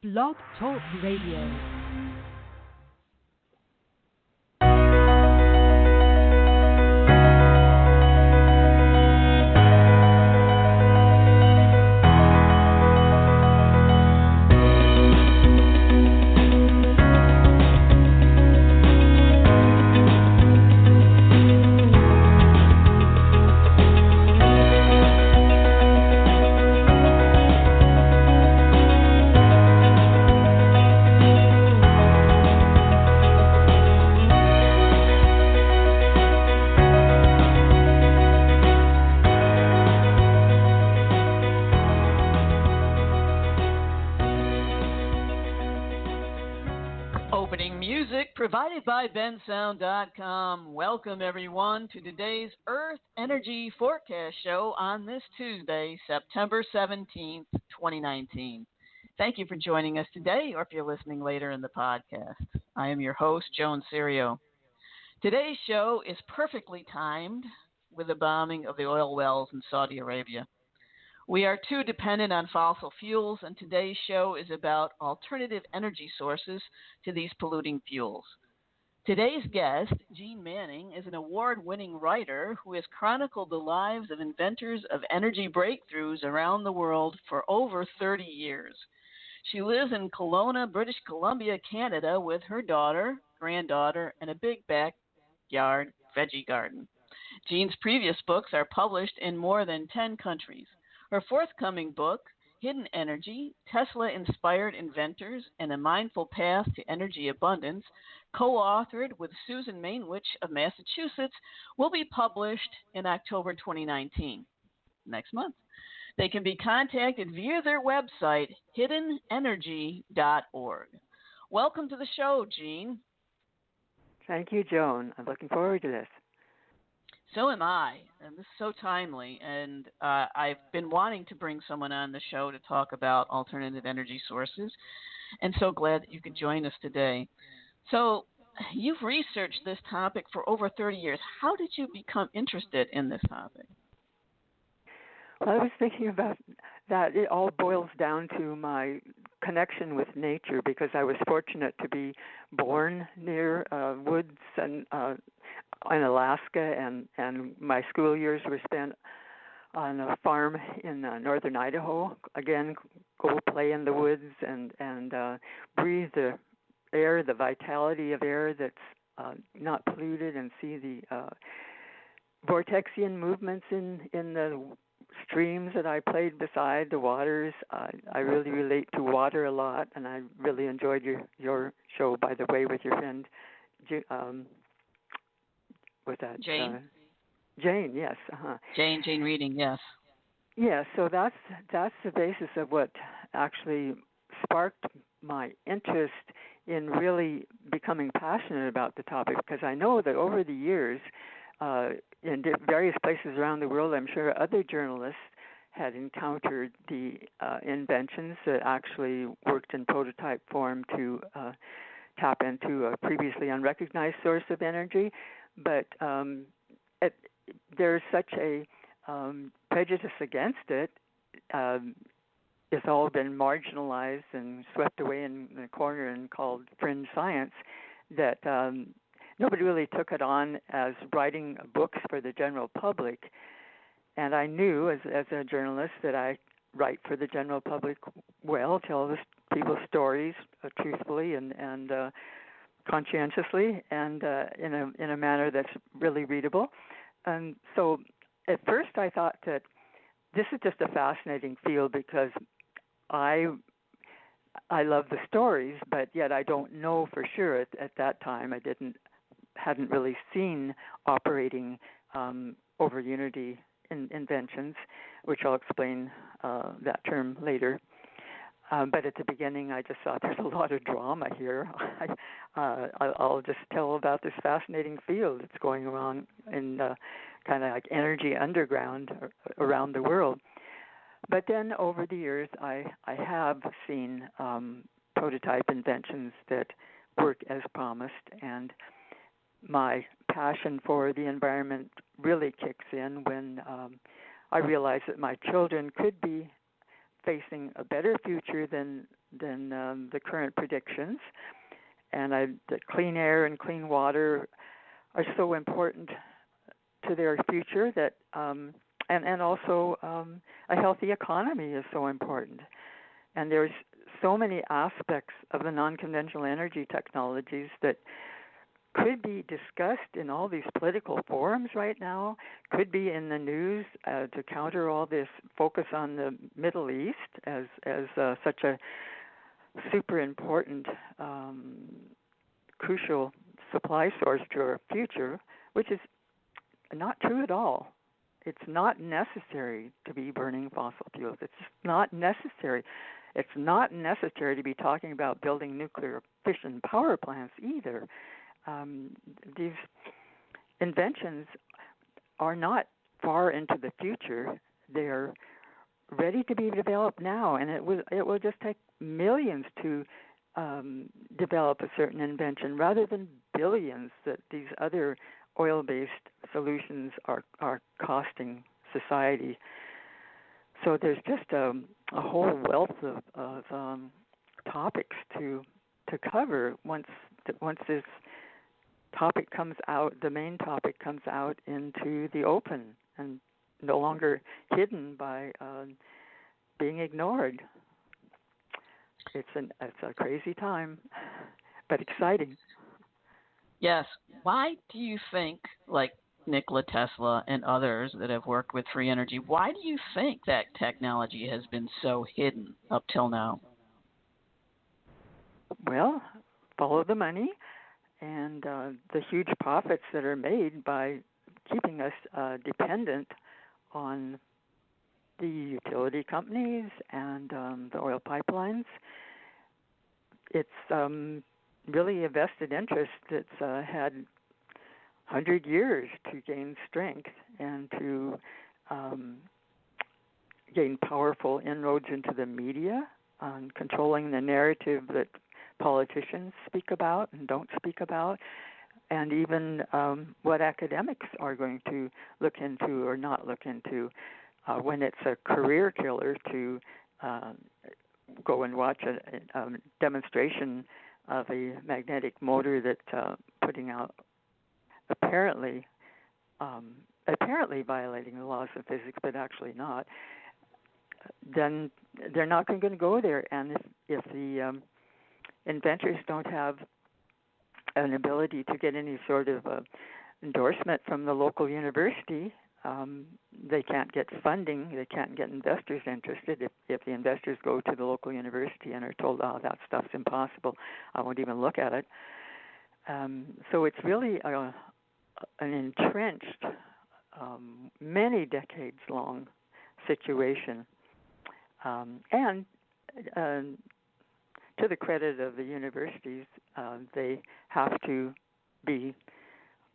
Blog Talk Radio. Provided by bensound.com. Welcome, everyone, to today's Earth Energy Forecast Show on this Tuesday, September 17th, 2019. Thank you for joining us today, or if you're listening later in the podcast. I am your host, Joan Cerio. Today's show is perfectly timed with the bombing of the oil wells in Saudi Arabia. We are too dependent on fossil fuels, and today's show is about alternative energy sources to these polluting fuels. Today's guest, Jeane Manning, is an award-winning writer who has chronicled the lives of inventors of energy breakthroughs around the world for over 30 years. She lives in Kelowna, British Columbia, Canada, with her daughter, granddaughter, and a big backyard veggie garden. Jeane's previous books are published in more than 10 countries. Her forthcoming book, Hidden Energy, Tesla-Inspired Inventors, and a Mindful Path to Energy Abundance, co-authored with Susan Mainwich of Massachusetts, will be published in October 2019, next month. They can be contacted via their website, hiddenenergy.org. Welcome to the show, Jeane. Thank you, Joan. I'm looking forward to this. So am I, and this is so timely, and I've been wanting to bring someone on the show to talk about alternative energy sources, and so glad that you could join us today. So you've researched this topic for over 30 years. How did you become interested in this topic? Well, I was thinking about that. It all boils down to my connection with nature, because I was fortunate to be born near woods and in Alaska, and my school years were spent on a farm in northern Idaho. Again, go play in the woods and breathe the air, the vitality of air that's not polluted, and see the vortexian movements in the streams that I played beside, the waters. I really relate to water a lot, and I really enjoyed your show, by the way, with your friend was that Jane? Jane, yes. Jane Reading, yes. Yeah, so that's the basis of what actually sparked my interest in really becoming passionate about the topic, because I know that over the years, in various places around the world, I'm sure other journalists had encountered the inventions that actually worked in prototype form to tap into a previously unrecognized source of energy. But there's such a prejudice against it. It's all been marginalized and swept away in the corner and called fringe science, that nobody really took it on as writing books for the general public. And I knew as a journalist that I write for the general public well, tell people's stories truthfully and conscientiously, and in a manner that's really readable. And so at first I thought that this is just a fascinating field, because I love the stories, but yet I don't know for sure at that time. I hadn't really seen operating over unity inventions, which I'll explain that term later. But at the beginning, I just thought there's a lot of drama here. I'll just tell about this fascinating field that's going around in kind of like energy underground around the world. But then over the years, I have seen prototype inventions that work as promised, and my passion for the environment really kicks in when I realize that my children could be facing a better future than than the current predictions. And the clean air and clean water are so important to their future that, and also a healthy economy is so important. And there's so many aspects of the non-conventional energy technologies that could be discussed in all these political forums right now, could be in the news to counter all this focus on the Middle East as such a super important, crucial supply source to our future, which is not true at all. It's not necessary to be burning fossil fuels. It's just not necessary. It's not necessary to be talking about building nuclear fission power plants either. These inventions are not far into the future. They're ready to be developed now, and it will just take millions to develop a certain invention rather than billions that these other oil-based solutions are costing society. So there's just a whole wealth of topics to cover once this topic comes out, the main topic comes out into the open and no longer hidden by being ignored. It's a crazy time, but exciting. Yes. Why do you think, like Nikola Tesla and others that have worked with free energy, why do you think that technology has been so hidden up till now? Well, follow the money and the huge profits that are made by keeping us dependent on the utility companies and the oil pipelines. It's really a vested interest that's had 100 years to gain strength and to gain powerful inroads into the media, controlling the narrative that politicians speak about and don't speak about, and even what academics are going to look into or not look into when it's a career killer to go and watch a demonstration of a magnetic motor that's putting out apparently violating the laws of physics, but actually not. Then they're not going to go there. And if the inventors don't have an ability to get any sort of endorsement from the local university, they can't get funding, they can't get investors interested. If the investors go to the local university and are told, oh, that stuff's impossible, I won't even look at it. So it's really an entrenched, many decades-long situation. And to the credit of the universities, they have to be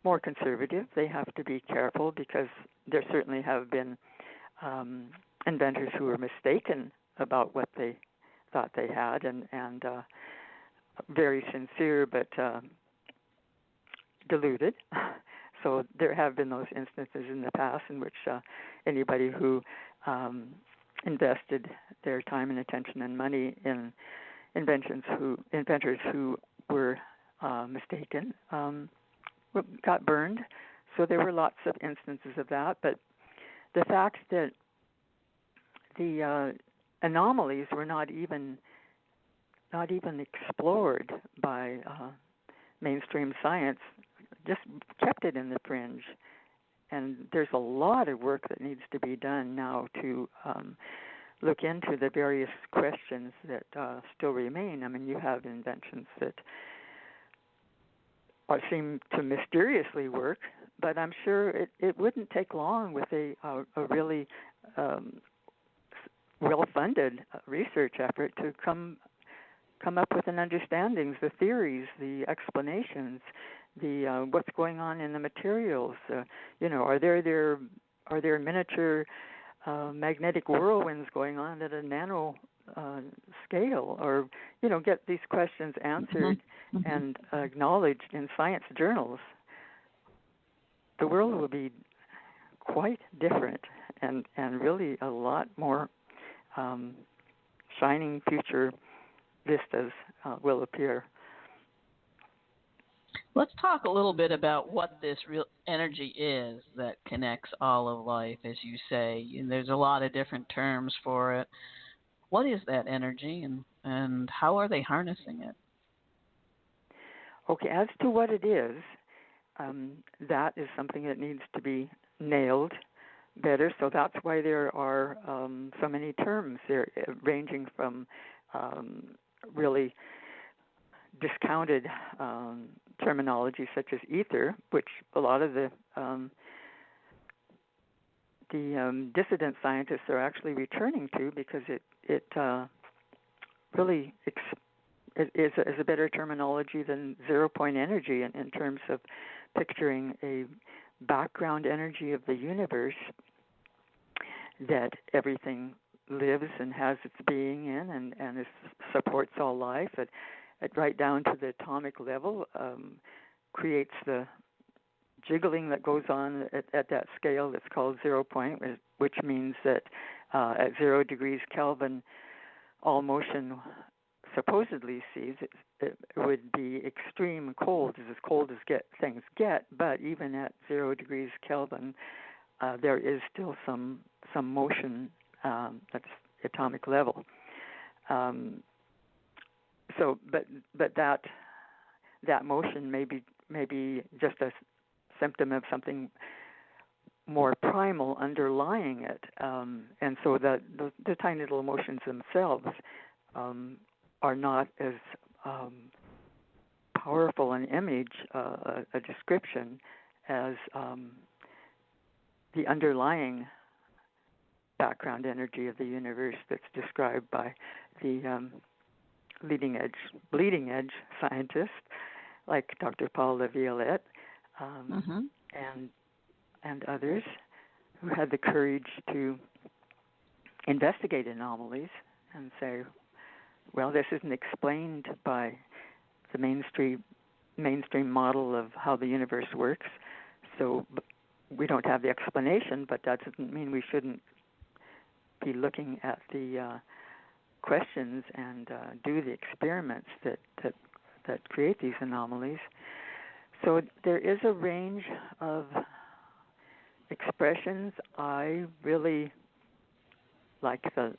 more conservative. They have to be careful because there certainly have been inventors who were mistaken about what they thought they had and very sincere but deluded. So there have been those instances in the past in which anybody who invested their time and attention and money in inventors who were mistaken got burned. So there were lots of instances of that. But the fact that the anomalies were not even explored by mainstream science just kept it in the fringe. And there's a lot of work that needs to be done now to look into the various questions that still remain. I mean, you have inventions that seem to mysteriously work, but I'm sure it wouldn't take long with a really well-funded research effort to come up with an understanding, the theories, the explanations, the what's going on in the materials. Are there miniature magnetic whirlwinds going on at a nano scale, or get these questions answered and acknowledged in science journals? The world will be quite different and really a lot more shining future vistas will appear. Let's talk a little bit about what this real energy is that connects all of life, as you say. And there's a lot of different terms for it. What is that energy, and how are they harnessing it? Okay, as to what it is, that is something that needs to be nailed better. So that's why there are so many terms there, ranging from really discounted terminology such as ether, which a lot of the dissident scientists are actually returning to, because it really it is a better terminology than zero-point energy in terms of picturing a background energy of the universe that everything lives and has its being in, and supports all life at right down to the atomic level, creates the jiggling that goes on at that scale that's called 0 point, which means that at 0 degrees Kelvin, all motion supposedly sees it would be extreme cold as things get, but even at 0 degrees Kelvin, there is still some motion at the atomic level. So, but that motion may be just a symptom of something more primal underlying it, and so the tiny little motions themselves are not as powerful an image, a description, as the underlying background energy of the universe that's described by the bleeding edge scientists like Dr. Paul Laviolette and others who had the courage to investigate anomalies and say, well, this isn't explained by the mainstream model of how the universe works, so we don't have the explanation, but that doesn't mean we shouldn't be looking at the questions and do the experiments that create these anomalies. So there is a range of expressions. I really like the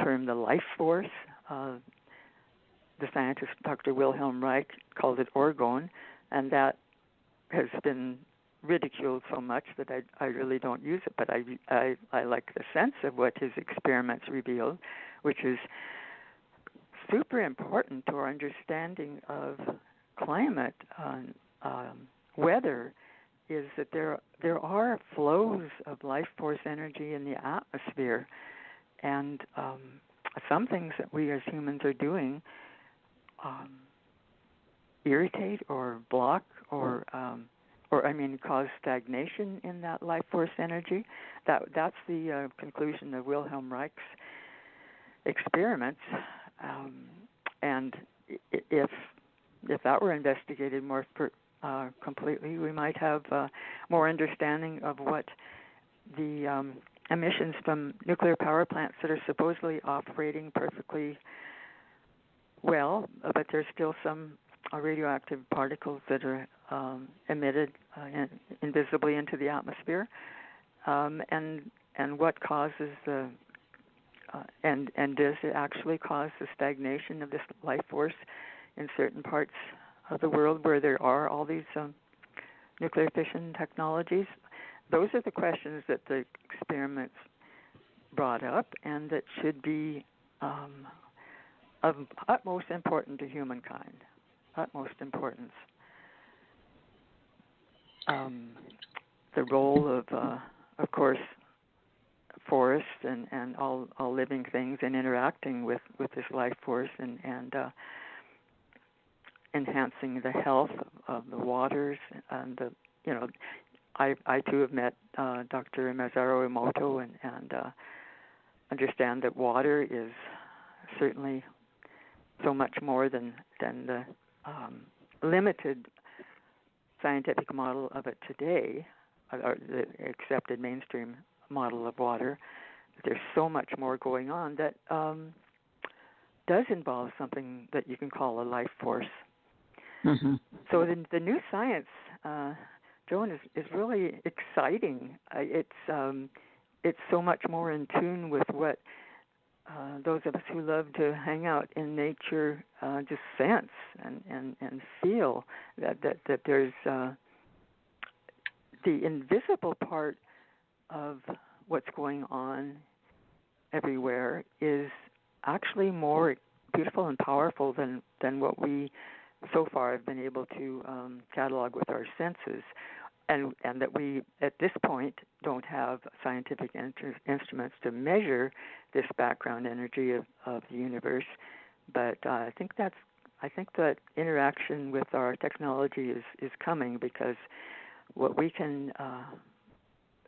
term the life force. The scientist Dr. Wilhelm Reich called it orgone, and that has been ridiculed so much that I really don't use it, but I like the sense of what his experiments revealed, which is super important to our understanding of climate, weather, is that there are flows of life force energy in the atmosphere, and some things that we as humans are doing irritate or block or cause stagnation in that life force energy. That's the conclusion of Wilhelm Reich's experiments, and if that were investigated more completely, we might have more understanding of what the emissions from nuclear power plants that are supposedly operating perfectly well, but there's still some radioactive particles that are emitted invisibly into the atmosphere, and what causes the and does it actually cause the stagnation of this life force in certain parts of the world where there are all these nuclear fission technologies? Those are the questions that the experiments brought up, and that should be of utmost importance to humankind. Utmost importance. The role of course, forests and all living things in interacting with this life force and enhancing the health of the waters and I too have met Dr. Masaru Emoto and understand that water is certainly so much more than the limited scientific model of it today, or the accepted mainstream model of water. There's so much more going on that does involve something that you can call a life force. Mm-hmm. So the new science, Joan, is really exciting. It's so much more in tune with what those of us who love to hang out in nature just sense and feel that there's the invisible part of what's going on everywhere is actually more beautiful and powerful than what we so far have been able to catalog with our senses, and that we at this point don't have scientific instruments to measure this background energy of the universe. But I think that interaction with our technology is coming, because what we can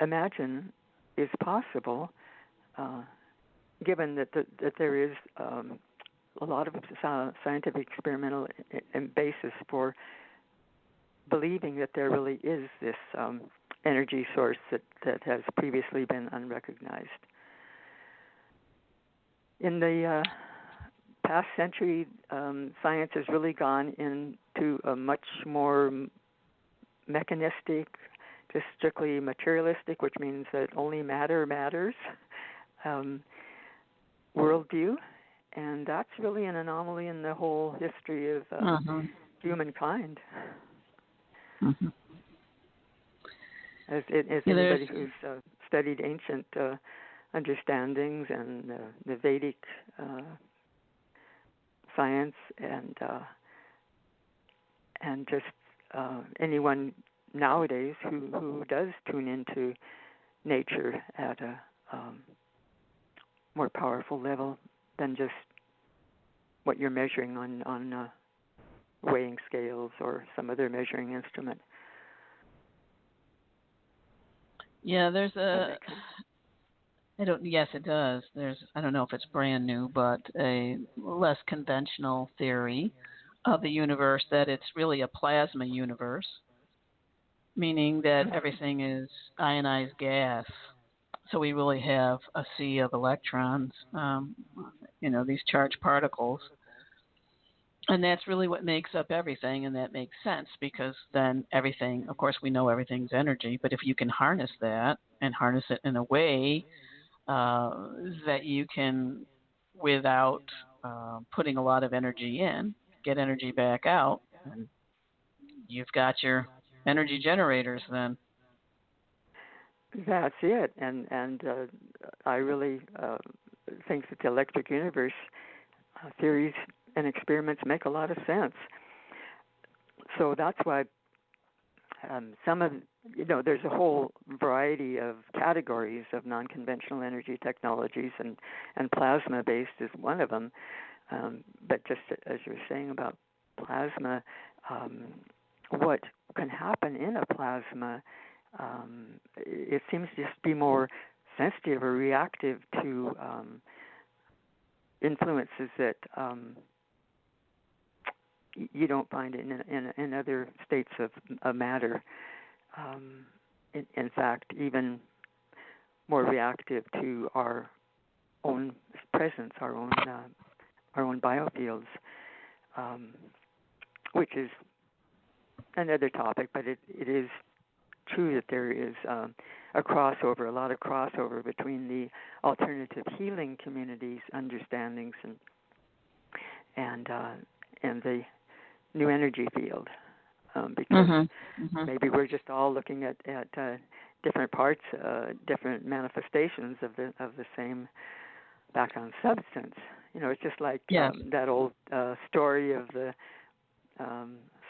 imagine is possible, given that there is a lot of scientific experimental basis for believing that there really is this energy source that has previously been unrecognized. In the past century, science has really gone into a much more mechanistic, just strictly materialistic, which means that only matter matters, worldview. And that's really an anomaly in the whole history of humankind. Mm-hmm. As anybody who's studied ancient understandings and the Vedic science and just anyone nowadays who does tune into nature at a more powerful level than just what you're measuring on weighing scales or some other measuring instrument. Yeah, there's yes, it does. I don't know if it's brand new, but a less conventional theory of the universe that it's really a plasma universe, meaning that everything is ionized gas. So we really have a sea of electrons, these charged particles. And that's really what makes up everything, and that makes sense, because then everything, of course, we know everything's energy, but if you can harness that and harness it in a way that you can, without putting a lot of energy in, get energy back out, and you've got your energy generators then. That's it, and I really think that the electric universe theories and experiments make a lot of sense. So that's why there's a whole variety of categories of non-conventional energy technologies, and plasma-based is one of them. But just as you were saying about plasma, what can happen in a plasma, it seems to just be more sensitive or reactive to influences that you don't find in other states of matter. In fact, even more reactive to our own presence, our own biofields, which is another topic. But it is true that there is a lot of crossover between the alternative healing communities' understandings and the new energy field, because maybe we're just all looking at different parts, different manifestations of the same background substance. It's just like that old story of the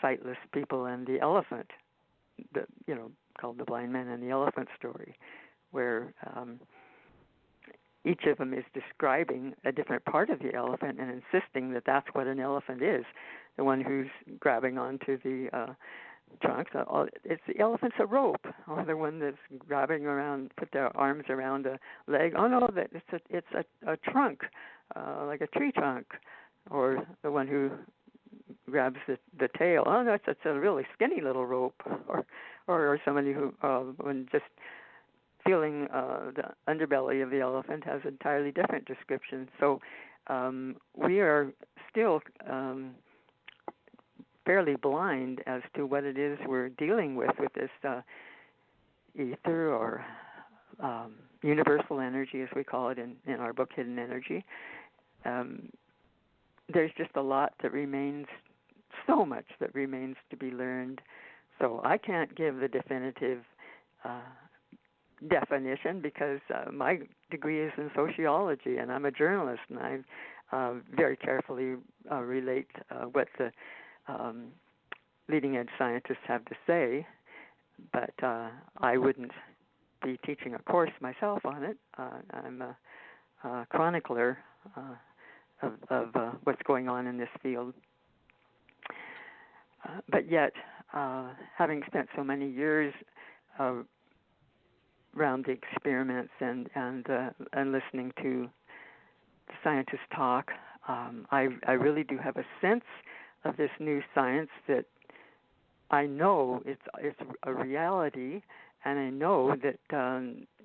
sightless people and the elephant, called The Blind Man and the Elephant story, where each of them is describing a different part of the elephant and insisting that that's what an elephant is. The one who's grabbing onto the trunk, it's the elephant's a rope. Or the one that's grabbing around, put their arms around a leg. Oh no, that it's a trunk, like a tree trunk. Or the one who grabs the tail. Oh no, it's a really skinny little rope. Or somebody who, when just feeling the underbelly of the elephant, has an entirely different description. So we are still fairly blind as to what it is we're dealing with this ether or universal energy, as we call it in our book, Hidden Energy. There's just a lot that remains, so much that remains to be learned. So I can't give the definitive definition because my degree is in sociology and I'm a journalist, and I very carefully relate what the leading edge scientists have to say, but I wouldn't be teaching a course myself on it. I'm a chronicler of what's going on in this field. But yet, having spent so many years around the experiments and listening to scientists talk, I really do have a sense of this new science that I know it's a reality, and I know that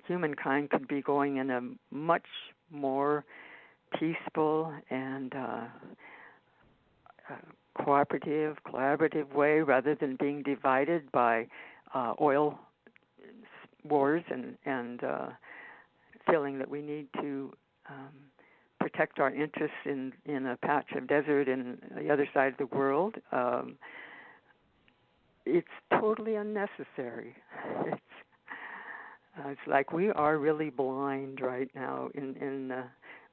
humankind could be going in a much more peaceful and collaborative way, rather than being divided by oil wars and feeling that we need to protect our interests in a patch of desert in the other side of the world. It's totally unnecessary. It's like we are really blind right now in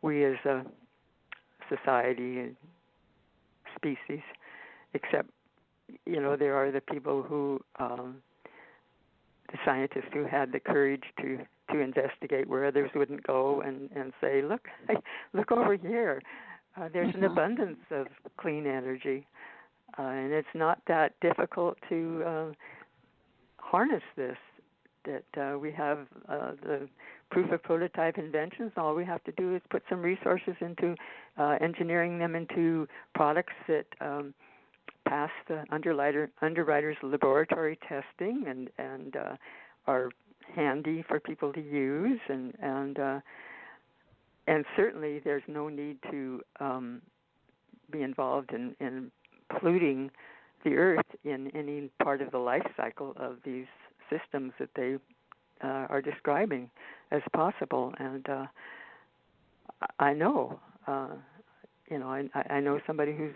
we as a society and species, except, there are the people who, the scientists who had the courage to investigate where others wouldn't go and say, look over here. There's an abundance of clean energy, and it's not that difficult to harness this. That we have the proof of prototype inventions. All we have to do is put some resources into engineering them into products that pass the underwriter's laboratory testing and are handy for people to use, and certainly there's no need to be involved in polluting the earth in any part of the life cycle of these systems that they are describing as possible. And I know, I know somebody who's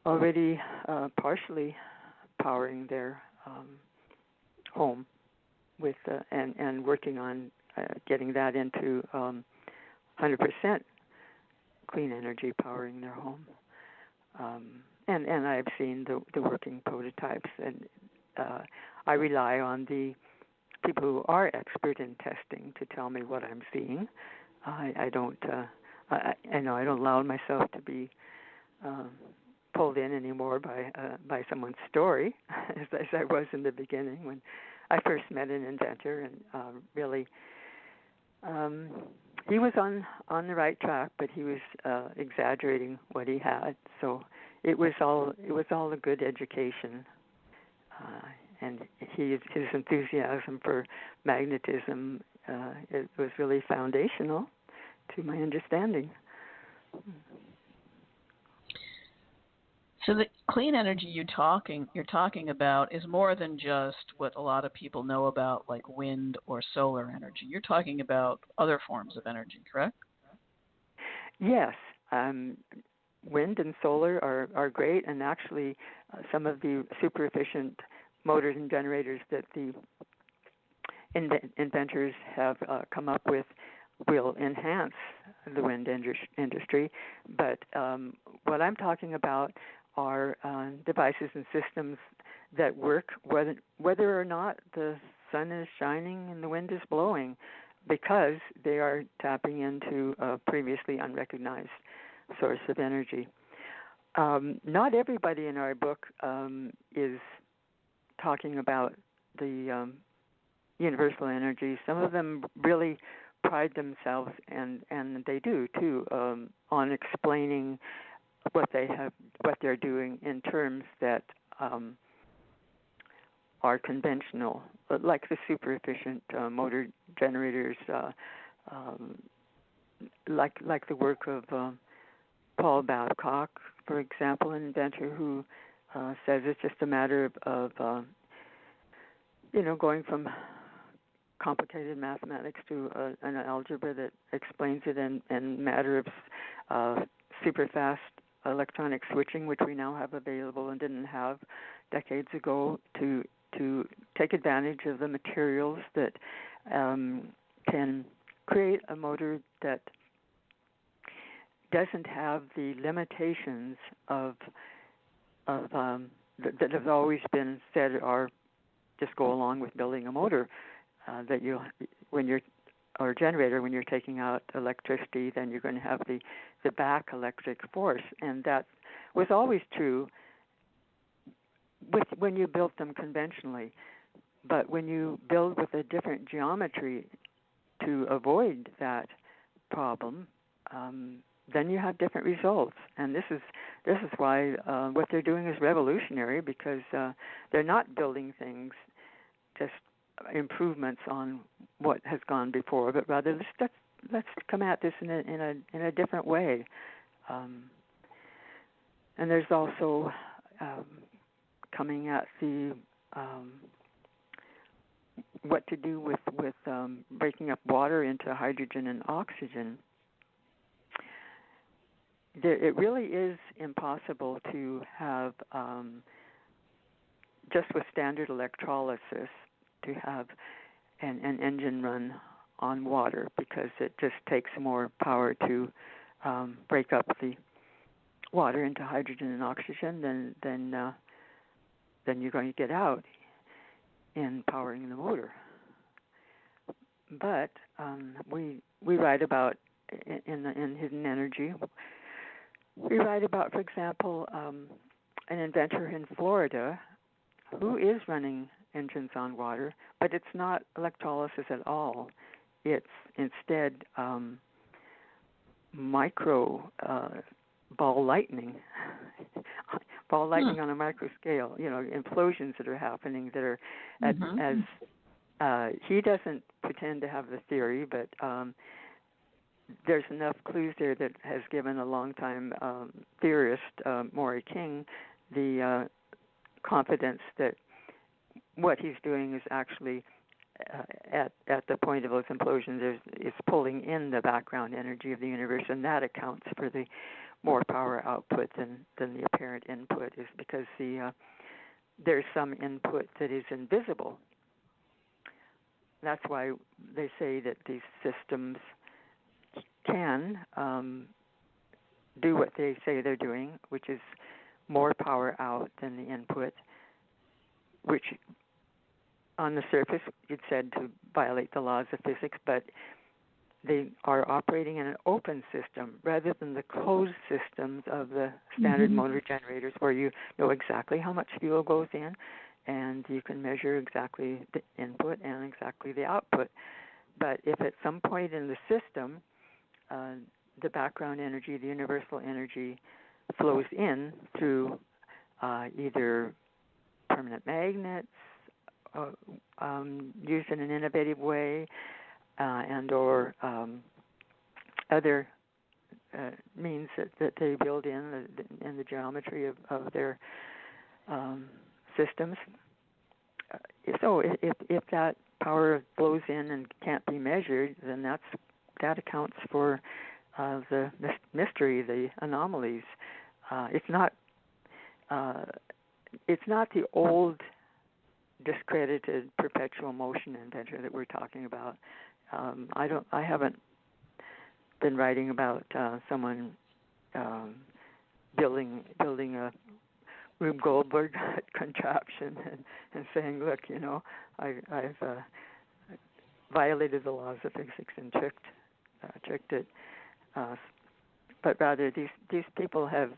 already partially powering their home with and working on getting that into 100% clean energy powering their home. And I've seen the working prototypes, and I rely on the people who are expert in testing to tell me what I'm seeing. I don't allow myself to be pulled in anymore by someone's story, as I was in the beginning when I first met an inventor, and really he was on the right track, but he was exaggerating what he had. So it was all a good education. And his enthusiasm for magnetism it was really foundational to my understanding. So the clean energy you're talking about is more than just what a lot of people know about, like wind or solar energy. You're talking about other forms of energy, correct? Yes. Wind and solar are great, and actually some of the super efficient motors and generators that the inventors have come up with will enhance the wind industry. But what I'm talking about are devices and systems that work whether or not the sun is shining and the wind is blowing, because they are tapping into a previously unrecognized source of energy. Not everybody in our book is talking about the universal energy. Some of them really pride themselves, and they do too, on explaining what they're doing in terms that are conventional, like the super efficient motor generators, like the work of Paul Babcock, for example, an inventor who says it's just a matter of going from complicated mathematics to an algebra that explains it in matter of super fast electronic switching, which we now have available and didn't have decades ago, to take advantage of the materials that can create a motor that doesn't have the limitations of that have always been said are just go along with building a motor. That when you're or a generator, when you're taking out electricity, then you're going to have the back electric force, and that was always true when you built them conventionally. But when you build with a different geometry to avoid that problem, then you have different results. And this is why what they're doing is revolutionary, because they're not building things just improvements on what has gone before, but rather let's come at this in a different way. And there's also coming at the what to do with breaking up water into hydrogen and oxygen. It really is impossible to have just with standard electrolysis to have an engine run on water, because it just takes more power to break up the water into hydrogen and oxygen than you're going to get out in powering the motor. But we write about in Hidden Energy. We write about, for example, an inventor in Florida who is running engines on water, but it's not electrolysis at all. It's instead micro ball lightning, on a micro scale. Implosions that are happening that are as he doesn't pretend to have the theory, but there's enough clues there that has given a long-time theorist, Maury King, the confidence that what he's doing is actually at the point of those implosions is pulling in the background energy of the universe, and that accounts for the more power output than the apparent input, is because there's some input that is invisible. That's why they say that these systems can do what they say they're doing, which is more power out than the input, which on the surface it's said to violate the laws of physics, but they are operating in an open system rather than the closed systems of the standard motor generators, where you know exactly how much fuel goes in and you can measure exactly the input and exactly the output. But if at some point in the system the background energy, the universal energy, flows in through either permanent magnets, used in an innovative way, and or other means that they build in the geometry of their systems. So if that power flows in and can't be measured, then that accounts for the mystery, the anomalies. It's not the old discredited perpetual motion inventor that we're talking about. I haven't been writing about someone building a Rube Goldberg contraption and saying, look, I've violated the laws of physics and tricked it. But rather, these people have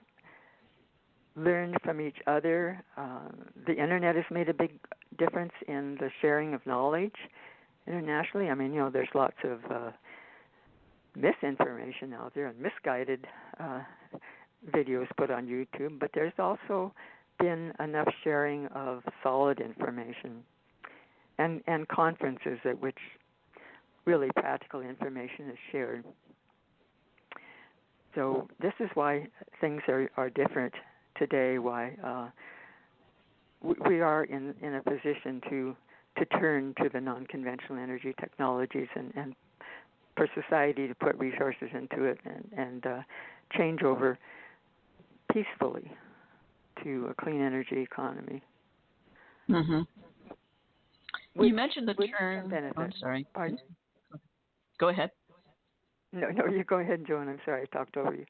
learned from each other. The internet has made a big difference in the sharing of knowledge internationally. I mean, there's lots of misinformation out there and misguided videos put on YouTube, but there's also been enough sharing of solid information and conferences at which really practical information is shared. So this is why things are different today, why we are in a position to turn to the non-conventional energy technologies and for society to put resources into it and change over peacefully to a clean energy economy. Mm-hmm. You mentioned the term. Benefit. I'm sorry. Pardon? Go ahead. No, you go ahead, Joan. I'm sorry, I talked over you.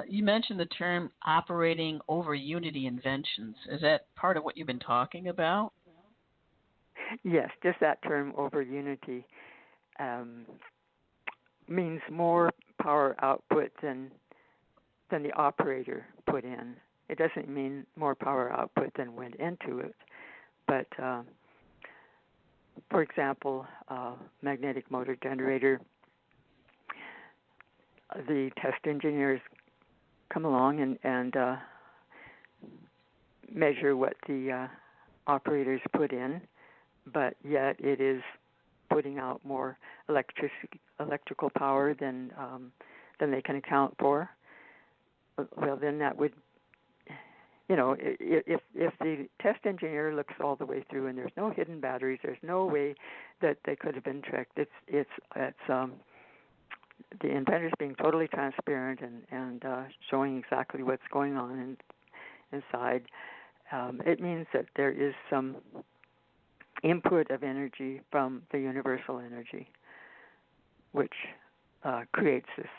You mentioned the term operating over unity inventions. Is that part of what you've been talking about? Yes, just that term over unity means more power output than the operator put in. It doesn't mean more power output than went into it. But, for example, magnetic motor generator, the test engineers come along and measure what the operators put in, but yet it is putting out more electrical power than they can account for. Well, then that would, if the test engineer looks all the way through and there's no hidden batteries, there's no way that they could have been tricked. It's the inventors being totally transparent and showing exactly what's going on inside. It means that there is some input of energy from the universal energy, which creates this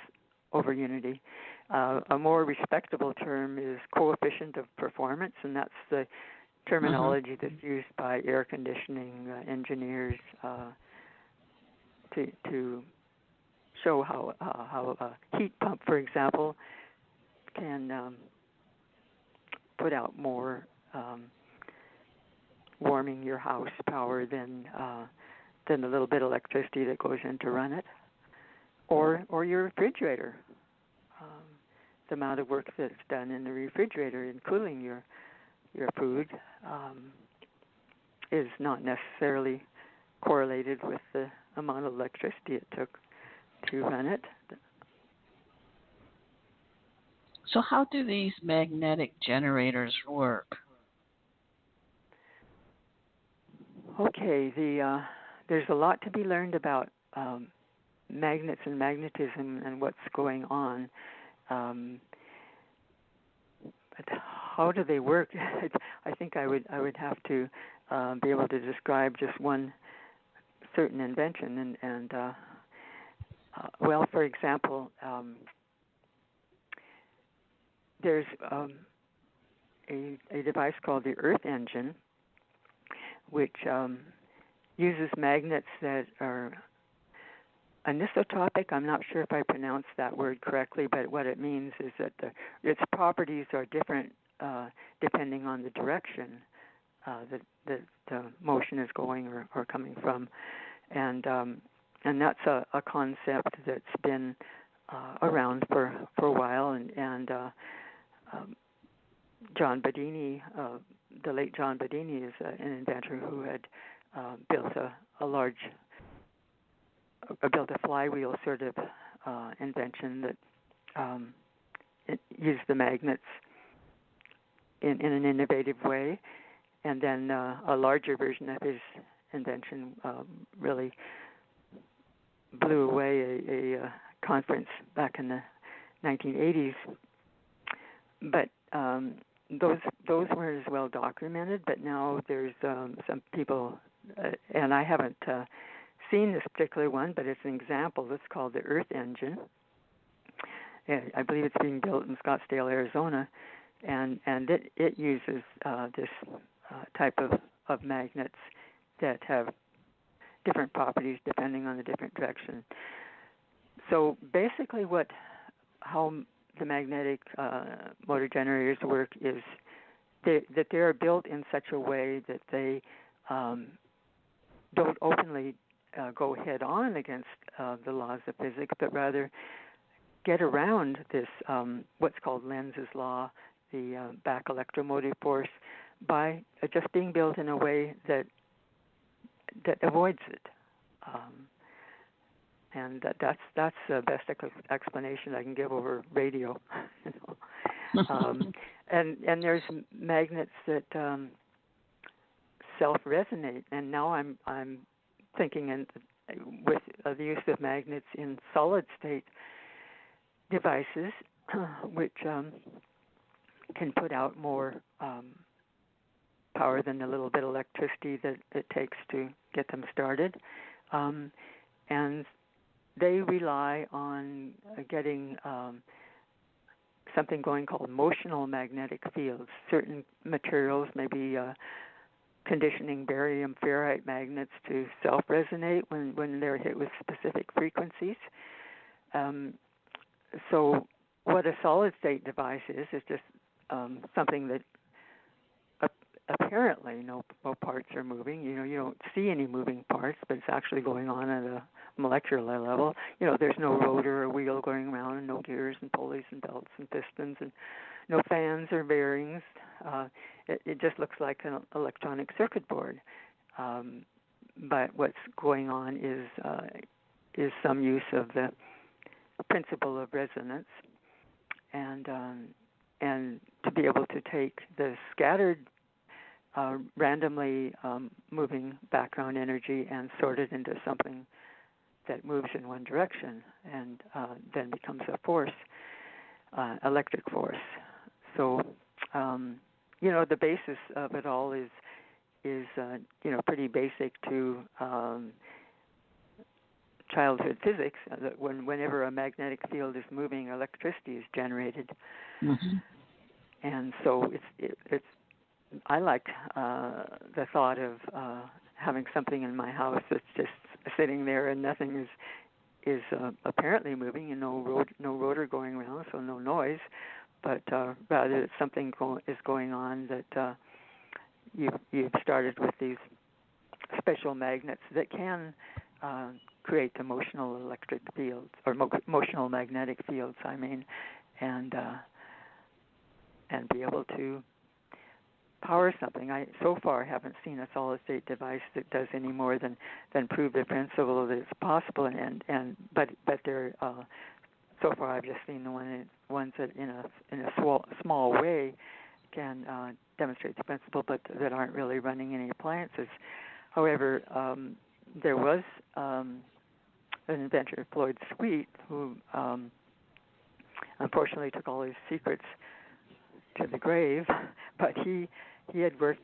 over unity. A more respectable term is coefficient of performance, and that's the terminology that's used by air conditioning engineers to show how a heat pump, for example, can put out more warming your house power than the little bit of electricity that goes in to run it, or your refrigerator. The amount of work that's done in the refrigerator in cooling your food is not necessarily correlated with the amount of electricity it took to run it. So how do these magnetic generators work? Okay, there's a lot to be learned about magnets and magnetism and what's going on. But how do they work? I think I would have to be able to describe just one certain invention. And well, for example, there's a device called the Earth Engine, which uses magnets that are anisotropic. I'm not sure if I pronounced that word correctly, but what it means is that its properties are different depending on the direction that the motion is going or coming from, and that's a concept that's been around for a while, and John Bedini, the late John Bedini, is an inventor who had built built a flywheel sort of invention that it used the magnets in an innovative way, and then a larger version of his invention really blew away a conference back in the 1980s. But those weren't as well documented. But now there's some people, and I haven't seen this particular one, but it's an example. It's called the Earth Engine. I believe it's being built in Scottsdale, Arizona, and it uses this type of magnets that have different properties depending on the different direction. So basically how the magnetic motor generators work is that they are built in such a way that they don't openly go head on against the laws of physics, but rather get around this what's called Lenz's law, the back electromotive force, by just being built in a way that avoids it. and that's the best explanation I can give over radio. You know. And there's magnets that self-resonate, and now I'm thinking with the use of magnets in solid-state devices, which can put out more power than the little bit of electricity that it takes to get them started. And they rely on getting something going called motional magnetic fields. Certain materials, maybe conditioning barium ferrite magnets, to self-resonate when they're hit with specific frequencies. So what a solid-state device is just something that apparently no parts are moving. You know, you don't see any moving parts, but it's actually going on at a molecular level. You know, there's no rotor or wheel going around, and no gears and pulleys and belts and pistons, and no fans or bearings. It just looks like an electronic circuit board. But what's going on is some use of the principle of resonance, and to be able to take the scattered randomly moving background energy and sort it into something that moves in one direction and then becomes a force, electric force. So, you know, the basis of it all is you know, pretty basic to childhood physics. That whenever a magnetic field is moving, electricity is generated, and so it's I like the thought of having something in my house that's just sitting there and nothing is apparently moving, and no rotor going around, so no noise, but rather that something is going on, that you've started with these special magnets that can create emotional electric fields, or emotional magnetic fields, I mean, and be able to power something. I so far haven't seen a solid-state device that does any more than prove the principle that it's possible. But there, so far I've just seen the ones that in a small way can demonstrate the principle, but that aren't really running any appliances. However, there was an inventor, Floyd Sweet, who unfortunately took all his secrets to the grave, but he had worked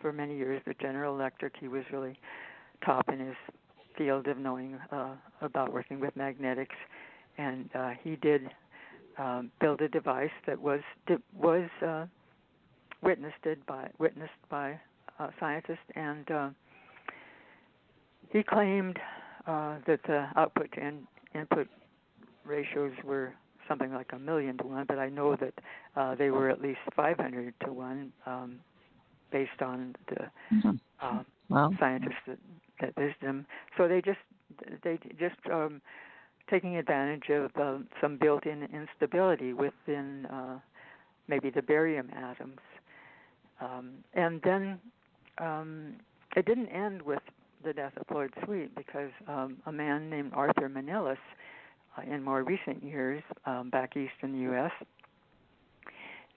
for many years with General Electric. He was really top in his field of knowing about working with magnetics, and he did build a device that was witnessed by scientists, and he claimed that the output to input ratios were something like 1,000,000 to 1, but I know that they were at least 500 to 1, based on the scientists that visited them. So they just taking advantage of some built-in instability within maybe the barium atoms, and then it didn't end with the death of Floyd Sweet, because a man named Arthur Manillis, in more recent years, back east in the U.S.,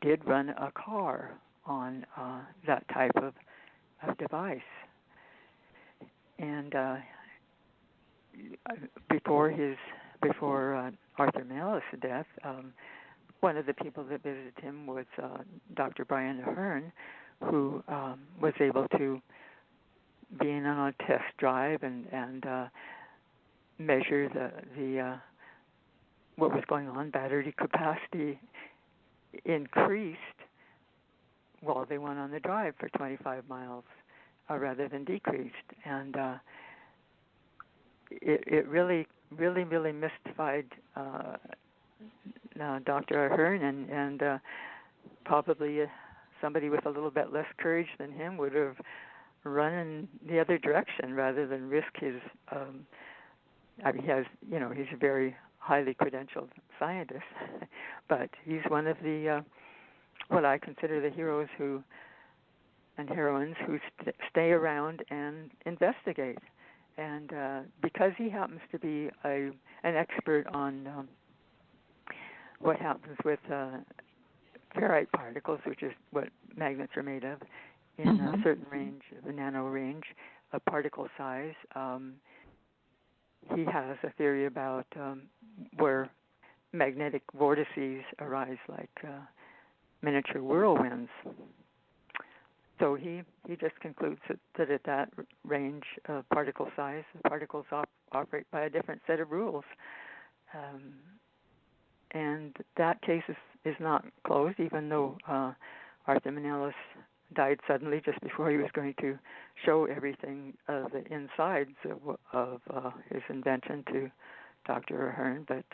did run a car on that type of device. And before Arthur Manillis' death, one of the people that visited him was Dr. Brian Ahern, who was able to be in on a test drive and measure the what was going on. Battery capacity increased while they went on the drive for 25 miles rather than decreased. And it really mystified Dr. Ahern, and probably somebody with a little bit less courage than him would have run in the other direction rather than risk his I mean, he's a very highly credentialed scientist, but he's one of the what I consider the heroes and heroines who stay around and investigate and because he happens to be an expert on what happens with ferrite particles, which is what magnets are made of, in a certain range, the nano range of particle size. He has a theory about where magnetic vortices arise like miniature whirlwinds. So he just concludes that at that range of particle size, the particles operate by a different set of rules. And that case is not closed, even though Arthur Manellis died suddenly just before he was going to show everything of the insides of his invention to Dr. Ahern. But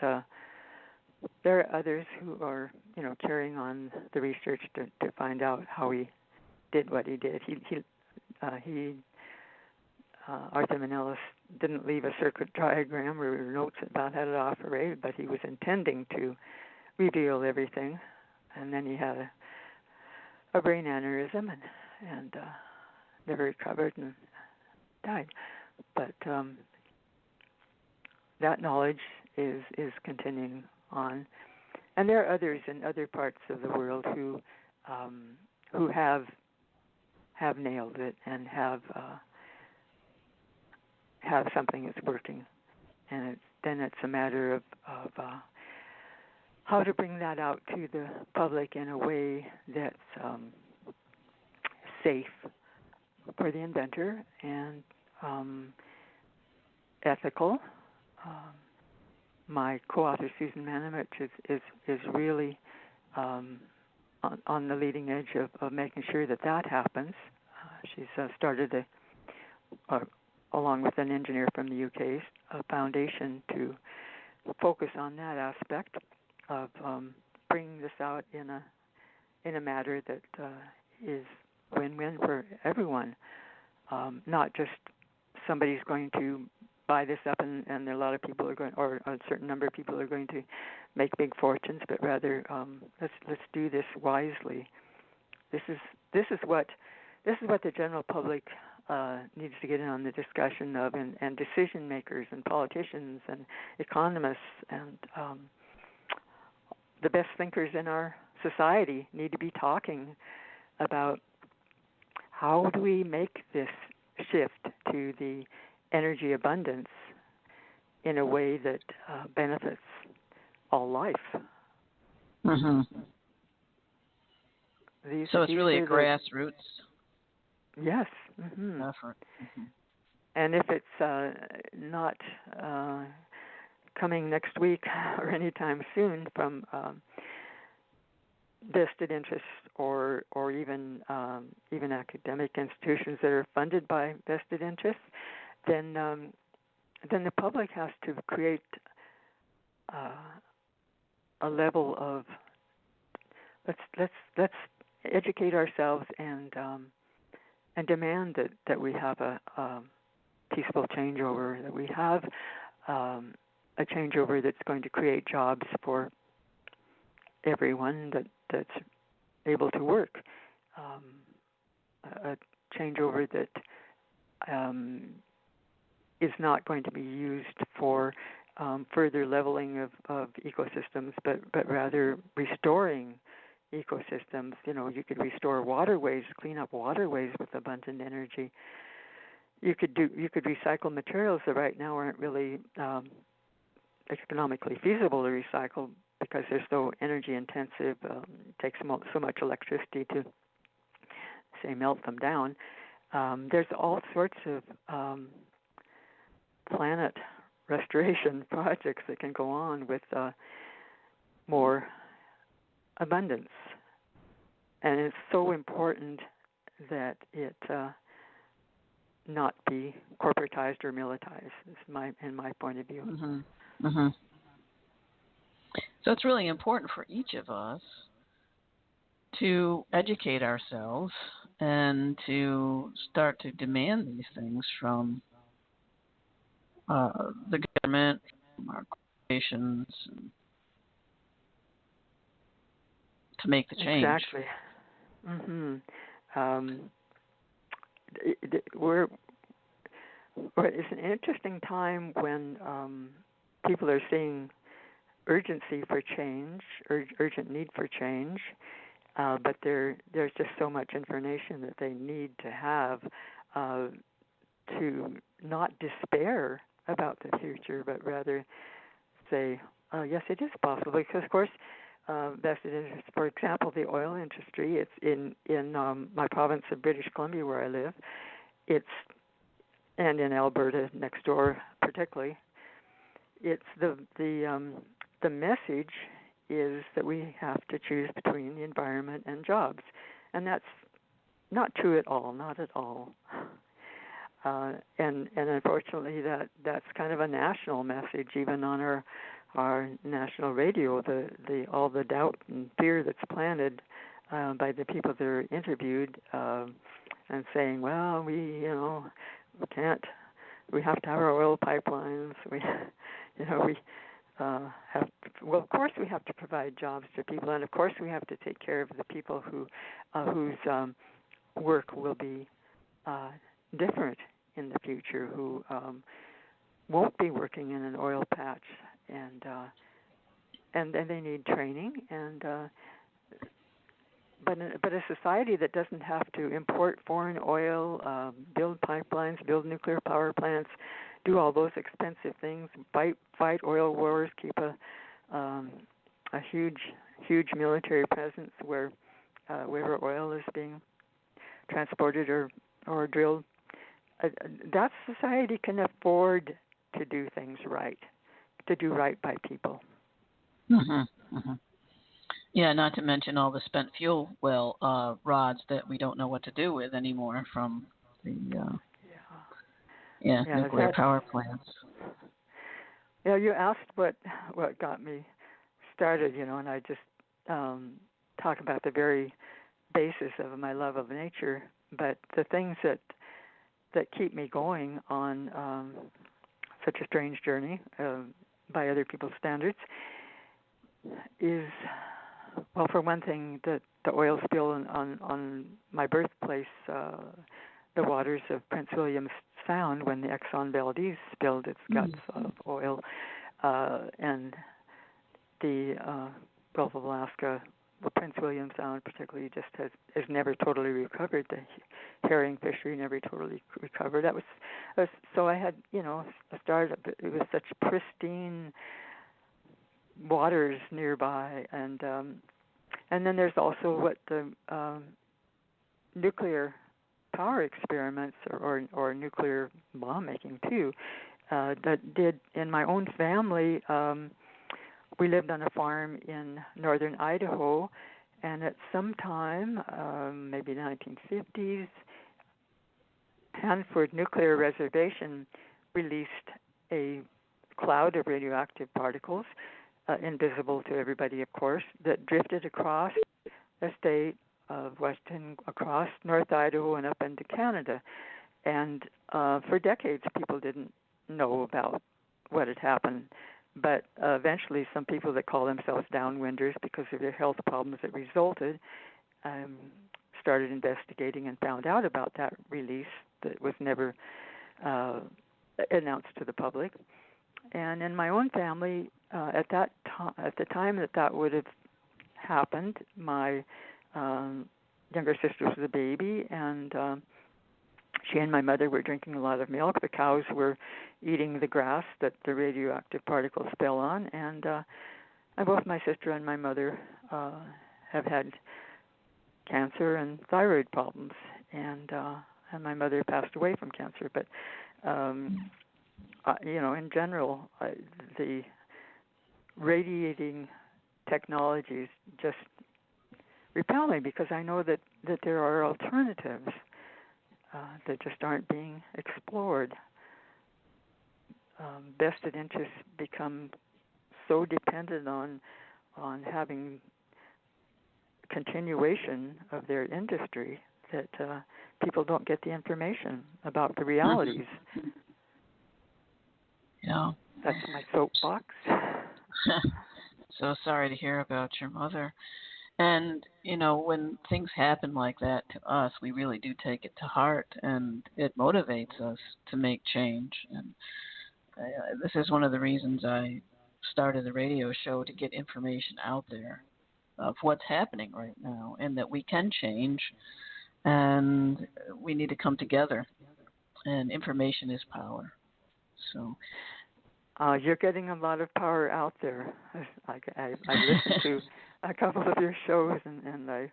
there are others who are, carrying on the research to find out how he did what he did. Arthur Manellis didn't leave a circuit diagram or notes about how to operate, but he was intending to reveal everything, and then he had a brain aneurysm and never recovered and died. But that knowledge is continuing on, and there are others in other parts of the world who have nailed it and have something that's working, and then it's a matter of how to bring that out to the public in a way that's safe for the inventor and ethical. My co-author Susan Manning is really on the leading edge of making sure that happens. She's started along with an engineer from the UK, a foundation to focus on that aspect of bringing this out in a matter that is win-win for everyone. Not just somebody's going to buy this up and a lot of people are going, or a certain number of people are going to make big fortunes, but rather let's do this wisely. This is what the general public needs to get in on the discussion of, and decision makers and politicians and economists and the best thinkers in our society need to be talking about how do we make this shift to the energy abundance in a way that benefits all life. Mm-hmm. So it's really a grassroots. Yes. Mm-hmm. Effort. Mm-hmm. And if it's not coming next week or anytime soon from vested interests or even academic institutions that are funded by vested interests, then the public has to create a level of let's educate ourselves and demand that we have a peaceful changeover, that we have a changeover that's going to create jobs for everyone that's able to work, a changeover that is not going to be used for further leveling of ecosystems, but rather restoring ecosystems. You could restore waterways, clean up waterways with abundant energy. You could recycle materials that right now aren't really economically feasible to recycle because they're so energy intensive. Takes so much electricity to, say, melt them down. There's all sorts of planet restoration projects that can go on with more abundance, and it's so important that it not be corporatized or militarized. In my point of view. Mm-hmm. Mm-hmm. So it's really important for each of us to educate ourselves and to start to demand these things from the government, from our corporations, to make the change. Exactly. Mm-hmm. Well, it's an interesting time when people are seeing urgency for change, urgent need for change, but there's just so much information that they need to have uh, to not despair about the future, but rather say, yes, it is possible. Because, of course, vested interest, for example, the oil industry, it's in my province of British Columbia where I live, it's and in Alberta next door particularly, it's the message is that we have to choose between the environment and jobs, and that's not true at all, not at all. And unfortunately, that's kind of a national message, even on our national radio. The all the doubt and fear that's planted by the people that are interviewed, and saying, well, we can't. We have to have our oil pipelines. We have. Well, of course, we have to provide jobs to people, and of course, we have to take care of the people whose work will be different in the future, who won't be working in an oil patch, and then they need training, and but a society that doesn't have to import foreign oil, build pipelines, build nuclear power plants, do all those expensive things, fight oil wars, keep a huge military presence wherever oil is being transported or drilled. That society can afford to do things right, to do right by people. Mm-hmm. Mm-hmm. Yeah, not to mention all the spent fuel rods that we don't know what to do with anymore from the nuclear power plants. Yeah, you asked what got me started, and I just talk about the very basis of my love of nature, but the things that keep me going on such a strange journey by other people's standards is, well, for one thing, the oil spill on my birthplace, the waters of Prince William Sound, when the Exxon Valdez spilled its guts of oil, and the Gulf of Alaska, the Prince William Sound particularly, just has never totally recovered. The herring fishery never totally recovered. That was so I had a startup. It was such pristine waters nearby, and then there's also what the nuclear power experiments or nuclear bomb making too that did in my own family. We lived on a farm in northern Idaho, and at some time, maybe 1950s, Hanford Nuclear Reservation released a cloud of radioactive particles, invisible to everybody, of course, that drifted across the state of across North Idaho and up into Canada. And for decades, people didn't know about what had happened. But eventually, some people that call themselves downwinders because of their health problems that resulted started investigating and found out about that release that was never announced to the public. And in my own family, at the time that would have happened, my younger sister was a baby, and she and my mother were drinking a lot of milk. The cows were eating the grass that the radioactive particles fell on, and both my sister and my mother have had cancer and thyroid problems, and my mother passed away from cancer. But in general, the radiating technologies just repel me because I know that there are alternatives that just aren't being explored. Vested interests become so dependent on having continuation of their industry that people don't get the information about the realities. Yeah. That's my soapbox. So sorry to hear about your mother. And, when things happen like that to us, we really do take it to heart, and it motivates us to make change. And this is one of the reasons I started the radio show, to get information out there of what's happening right now, and that we can change, and we need to come together. And information is power. So you're getting a lot of power out there. I've listened to a couple of your shows, and I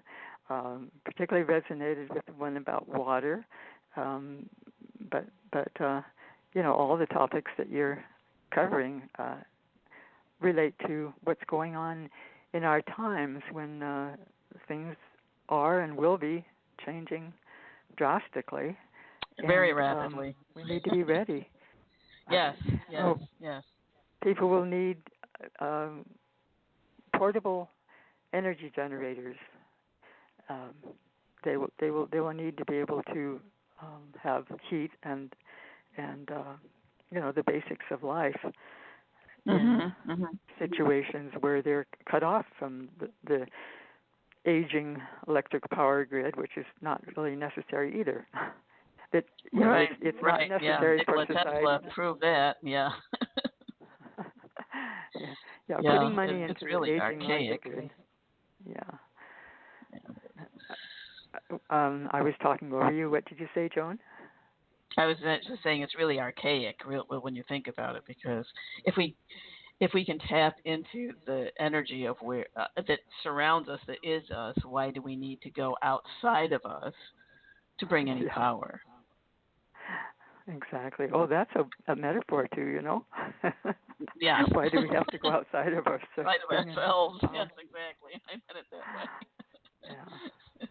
particularly resonated with the one about water. But all the topics that you're covering relate to what's going on in our times, when things are and will be changing drastically. very And rapidly. we need to be ready. Yes, yes, So yes. people will need portable energy generators. They will need to be able to have heat and the basics of life in situations where they're cut off from the aging electric power grid, which is not really necessary either. Right, it's right. not necessary for Nikola society. Tesla proved that. Yeah. yeah, Yeah, putting money it's into really the aging archaic. electric grid. Yeah. I was talking over you. What did you say, Joan? I was just saying it's really archaic when you think about it, because if we can tap into the energy of where that surrounds us, that is us, why do we need to go outside of us to bring any power? Exactly. Oh, that's a metaphor too, Yeah. Why do we have to go outside of ourselves? Outside of ourselves. Yes, exactly. I meant it that way. Yeah.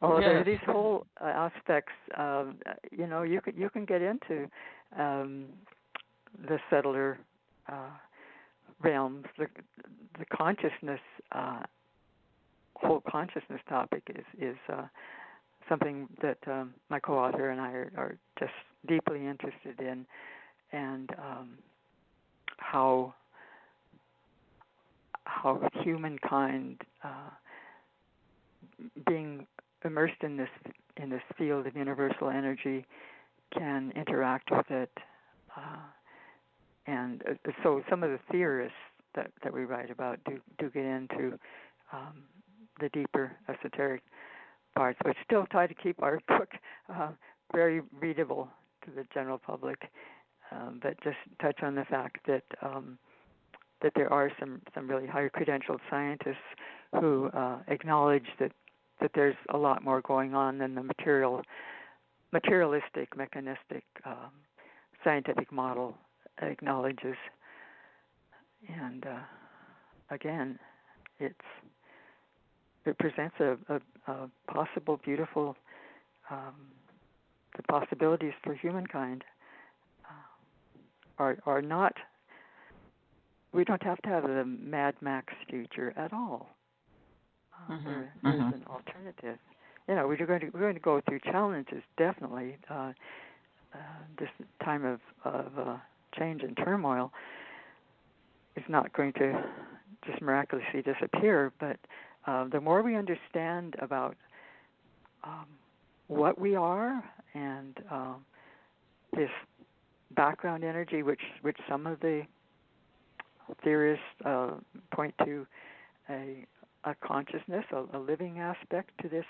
Oh, there are these whole aspects. You can get into the subtler realms. The consciousness, whole consciousness topic is something that my co-author and I are just deeply interested in, and how humankind, being immersed in this field of universal energy, can interact with it, and so some of the theorists that we write about do get into the deeper esoteric parts, but still try to keep our book very readable to the general public, but just touch on the fact that that there are some really high credentialed scientists who acknowledge that there's a lot more going on than the materialistic, mechanistic scientific model acknowledges. And again, it presents a possible, beautiful, the possibilities for humankind are not. We don't have to have the Mad Max future at all. There's an alternative. We're going to go through challenges, definitely. This time of change and turmoil is not going to just miraculously disappear, but the more we understand about what we are and this background energy, which some of the theorists point to a consciousness, a living aspect to this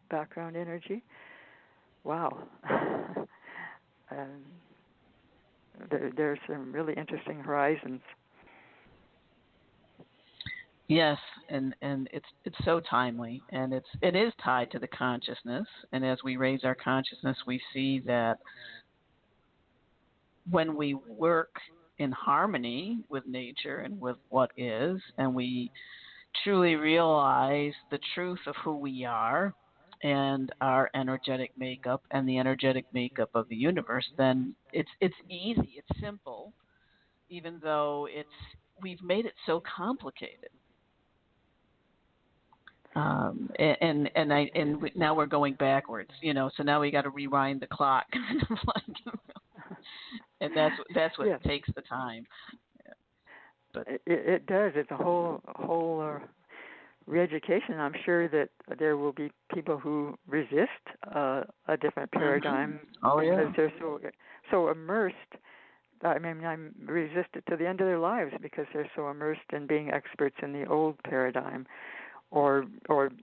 background energy. Wow. There's some really interesting horizons. Yes, and it's so timely, and it is tied to the consciousness. And as we raise our consciousness, we see that when we work in harmony with nature and with what is, and we truly realize the truth of who we are and our energetic makeup and the energetic makeup of the universe, then it's easy, it's simple, even though we've made it so complicated. And now we're going backwards, so now we got to rewind the clock. And that's what takes the time. Yeah. But it does. It's a whole re-education, I'm sure that there will be people who resist a different paradigm Oh, because yeah. they're so immersed. I mean, I'm resistant to the end of their lives because they're so immersed in being experts in the old paradigm, or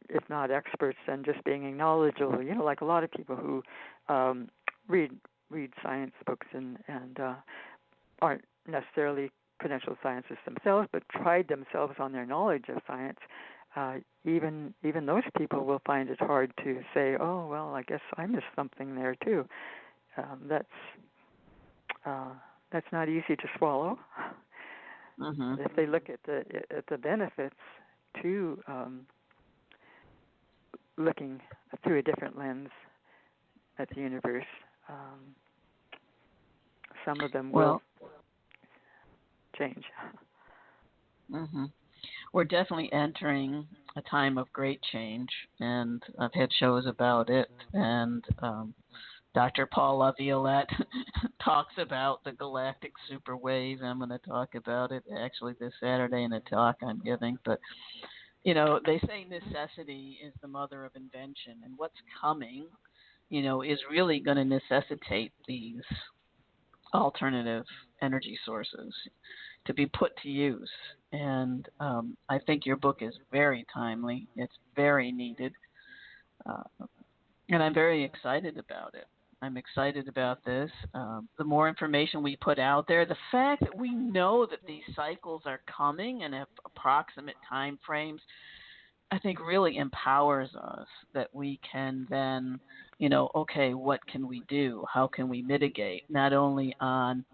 if not experts, then just being knowledgeable. You know, like a lot of people who read science books and aren't necessarily credentialed scientists themselves, but pride themselves on their knowledge of science. Even those people will find it hard to say, "Oh, well, I guess I missed something there too." That's not easy to swallow. Mm-hmm. If they look at the benefits to looking through a different lens at the universe, some of them will Well, change. mm-hmm. We're definitely entering a time of great change, and I've had shows about it. And Dr. Paul LaViolette talks about the galactic superwave. I'm going to talk about it actually this Saturday in a talk I'm giving. But, you know, they say necessity is the mother of invention, and what's coming, you know, is really going to necessitate these alternative energy sources to be put to use. And I think your book is very timely. It's very needed. Uh, and I'm very excited about it. I'm excited about this. The more information we put out there, the fact that we know that these cycles are coming and have approximate time frames, I think really empowers us that we can then, you know, okay, what can we do? How can we mitigate? Not only on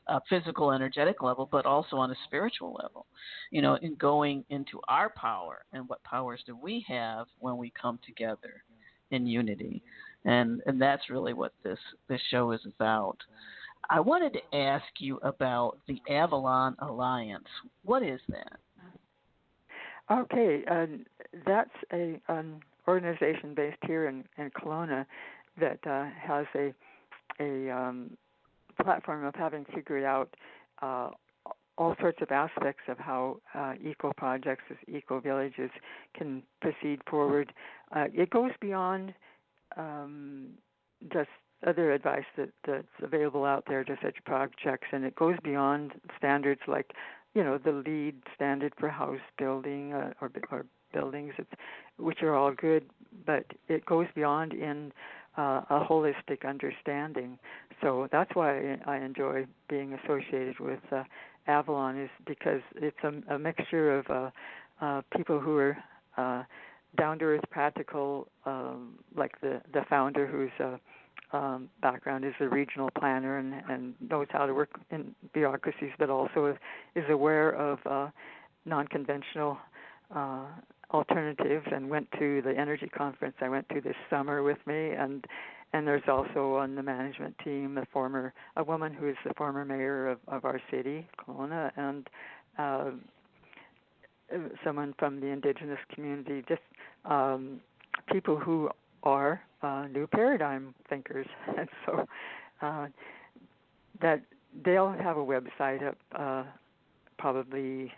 a physical, energetic level, but also on a spiritual level, you know, in going into our power and what powers do we have when we come together in unity. And that's really what this show is about. I wanted to ask you about the Avalon Alliance. What is that? Okay, that's an organization based here in Kelowna that has a platform of having figured out all sorts of aspects of how eco projects, eco villages, can proceed forward. It goes beyond just other advice that's available out there to such projects, and it goes beyond standards like, you know, the LEED standard for house building or buildings, which are all good, but it goes beyond in a holistic understanding. So that's why I enjoy being associated with Avalon, is because it's a mixture of people who are down-to-earth, practical, like the founder, whose background is a regional planner and knows how to work in bureaucracies, but also is aware of non-conventional alternatives, and went to the energy conference I went to this summer with me, and there's also on the management team a woman who is the former mayor of our city, Kelowna, and someone from the indigenous community, just people who are new paradigm thinkers. And so that they'll have a website up probably,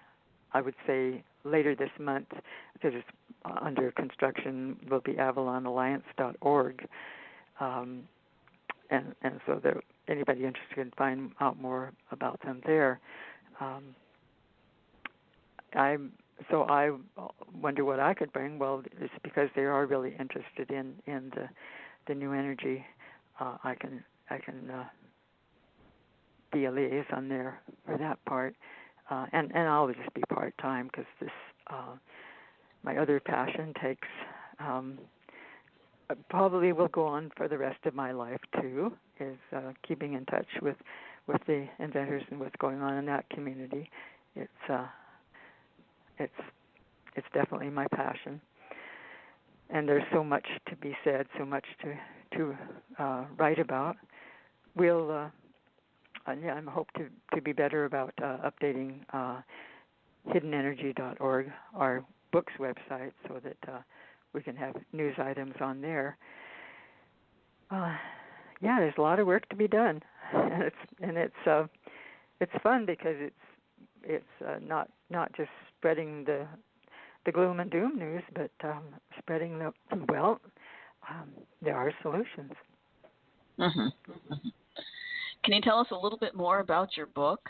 I would say, later this month, because it's under construction, will be avalonalliance.org. And so there, anybody interested can find out more about them there. I wonder what I could bring. Well, it's because they are really interested in the new energy. I can be a liaison there for that part, and I'll just be part time because this my other passion takes probably will go on for the rest of my life too. Is keeping in touch with the inventors and what's going on in that community. It's definitely my passion, and there's so much to be said, so much to write about. We'll I hope to be better about updating hiddenenergy.org, our book's website, so that we can have news items on there. Yeah, there's a lot of work to be done, and it's fun because it's not just spreading the gloom and doom news, but spreading the there are solutions. Mm-hmm. Mm-hmm. Can you tell us a little bit more about your book?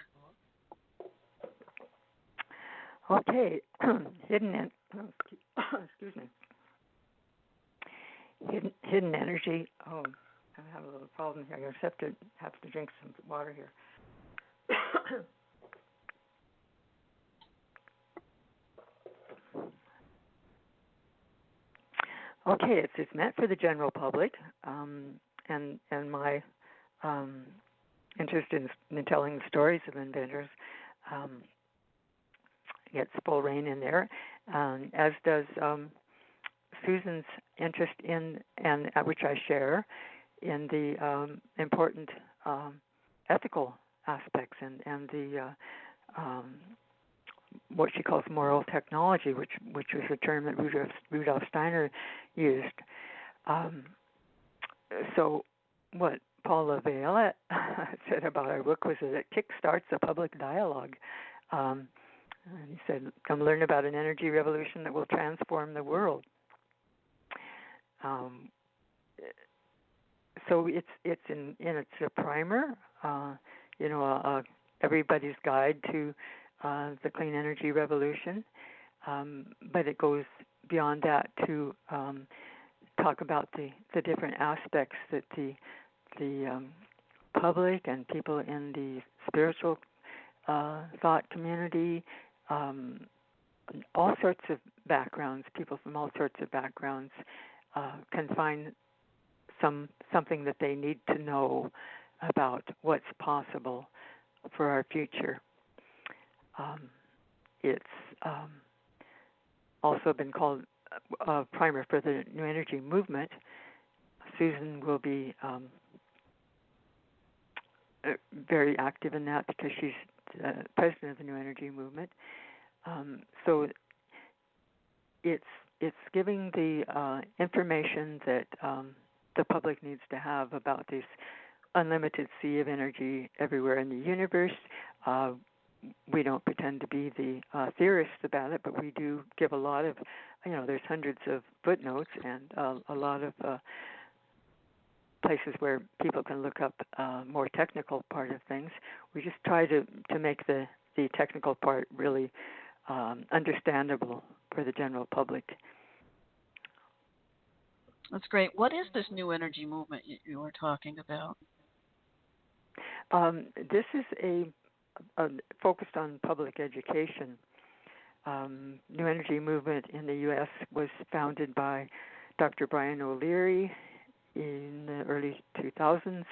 Okay, hidden excuse me. Hidden energy. Oh, I have a little problem here. I just have to drink some water here. Okay, it's meant for the general public, and my interest in telling the stories of inventors gets full rein in there, as does Susan's interest in, and which I share, in the important ethical aspects and the what she calls moral technology, which was a term that Rudolf Steiner used. So what Paul LaValle said about our book was that it kickstarts a public dialogue. And he said, "Come learn about an energy revolution that will transform the world." So it's a primer, everybody's guide to the clean energy revolution, but it goes beyond that to talk about the different aspects that the public and people in the spiritual thought community, all sorts of backgrounds, people from all sorts of backgrounds can find something that they need to know about what's possible for our future. It's also been called a primer for the New Energy Movement. Susan will be very active in that because she's president of the New Energy Movement. So it's giving the information that the public needs to have about this unlimited sea of energy everywhere in the universe. We don't pretend to be the theorists about it, but we do give a lot of, there's hundreds of footnotes and a lot of places where people can look up more technical part of things. We just try to make the technical part really understandable for the general public. That's great. What is this new energy movement you were talking about? This is a focused on public education. New Energy Movement in the U.S. was founded by Dr. Brian O'Leary in the early 2000s.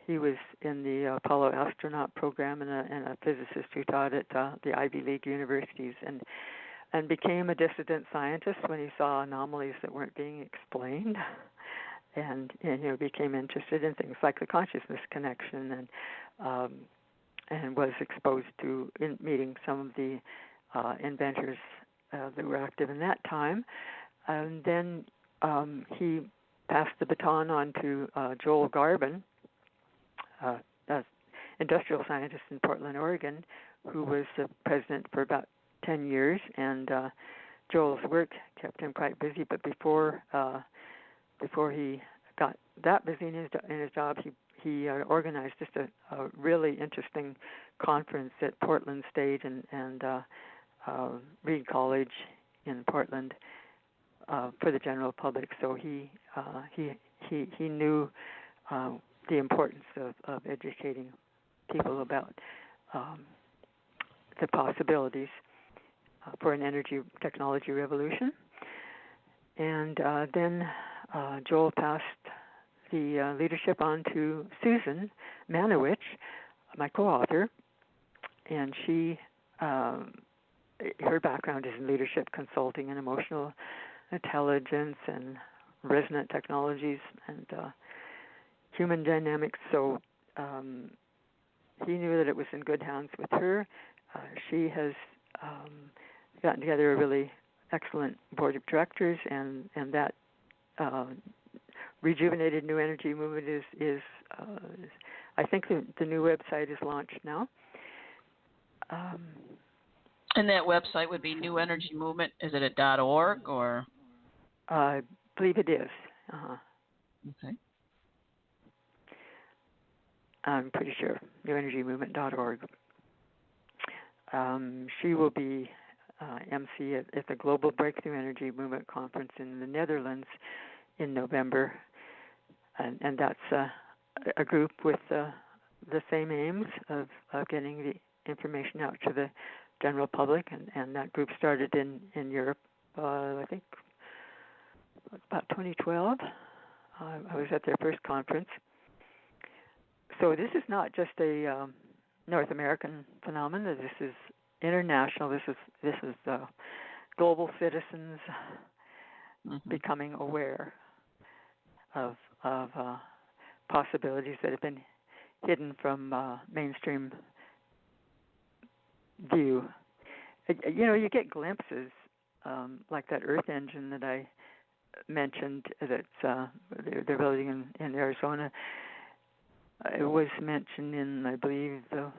He was in the Apollo astronaut program and a physicist who taught at the Ivy League universities and became a dissident scientist when he saw anomalies that weren't being explained. And became interested in things like the consciousness connection and was exposed to meeting some of the inventors that were active in that time. And then he passed the baton on to Joel Garvin, an industrial scientist in Portland, Oregon, who was the president for about 10 years. And Joel's work kept him quite busy, but before he got that busy in his job, he organized just a really interesting conference at Portland State and Reed College in Portland for the general public. So he knew the importance of educating people about the possibilities for an energy technology revolution. And then Joel passed the leadership on to Susan Manowich, my co-author, and she, her background is in leadership consulting and emotional intelligence and resonant technologies and human dynamics. So he knew that it was in good hands with her. She has gotten together a really excellent board of directors, and that rejuvenated New Energy Movement is I think the new website is launched now. And that website would be New Energy Movement. Is it at .org or? I believe it is. Okay. I'm pretty sure. newenergymovement.org. She will be MC at the Global Breakthrough Energy Movement Conference in the Netherlands in November, and that's a group with the same aims of getting the information out to the general public, and that group started in Europe, I think about 2012. I was at their first conference. So this is not just a North American phenomenon. This is international. This is global citizens becoming aware of possibilities that have been hidden from mainstream view. You get glimpses like that Earth engine that I mentioned that they're building in Arizona. It was mentioned in, I believe, the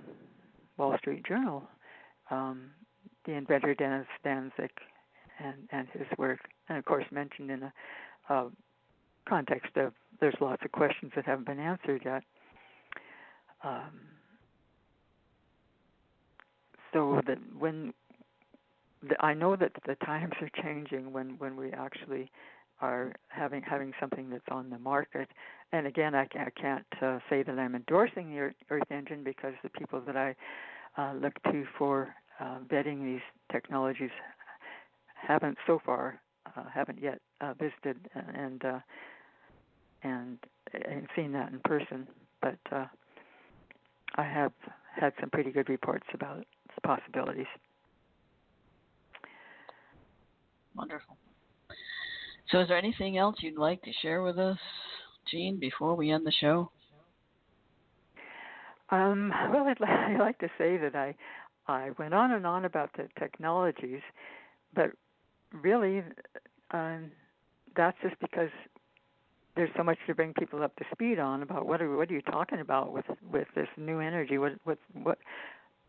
Wall Street Journal. The inventor Dennis Danzig and his work, and of course mentioned in a context of there's lots of questions that haven't been answered yet. So that I know that the times are changing when we actually are having something that's on the market. And again, I can't say that I'm endorsing the Earth Engine, because the people that I look to for vetting these technologies haven't yet visited and seen that in person. But I have had some pretty good reports about the possibilities. Wonderful. So is there anything else you'd like to share with us, Jeane, before we end the show? Well, I'd like to say that I went on and on about the technologies, but really that's just because there's so much to bring people up to speed on about what are you talking about with this new energy.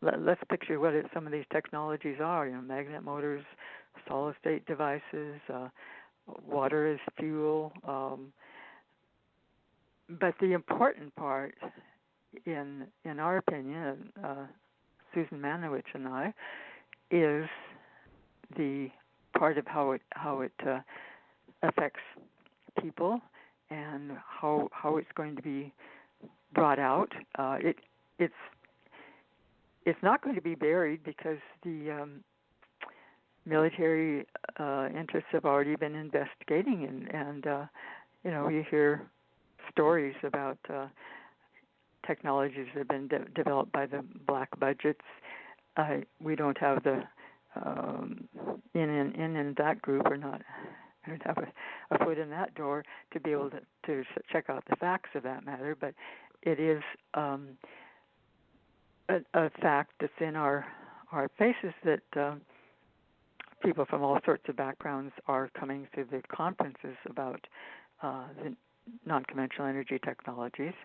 Let's picture what some of these technologies are. Magnet motors, solid state devices, water as fuel. But the important part, in our opinion, Susan Manowitz and I, is the part of how it affects people and how it's going to be brought out. It's not going to be buried, because the military interests have already been investigating, and you hear stories about technologies that have been developed by the black budgets. We don't have the in that group, or not. I don't have a foot in that door to be able to check out the facts of that matter, but it is a fact that's in our faces that people from all sorts of backgrounds are coming to the conferences about the non-conventional energy technologies,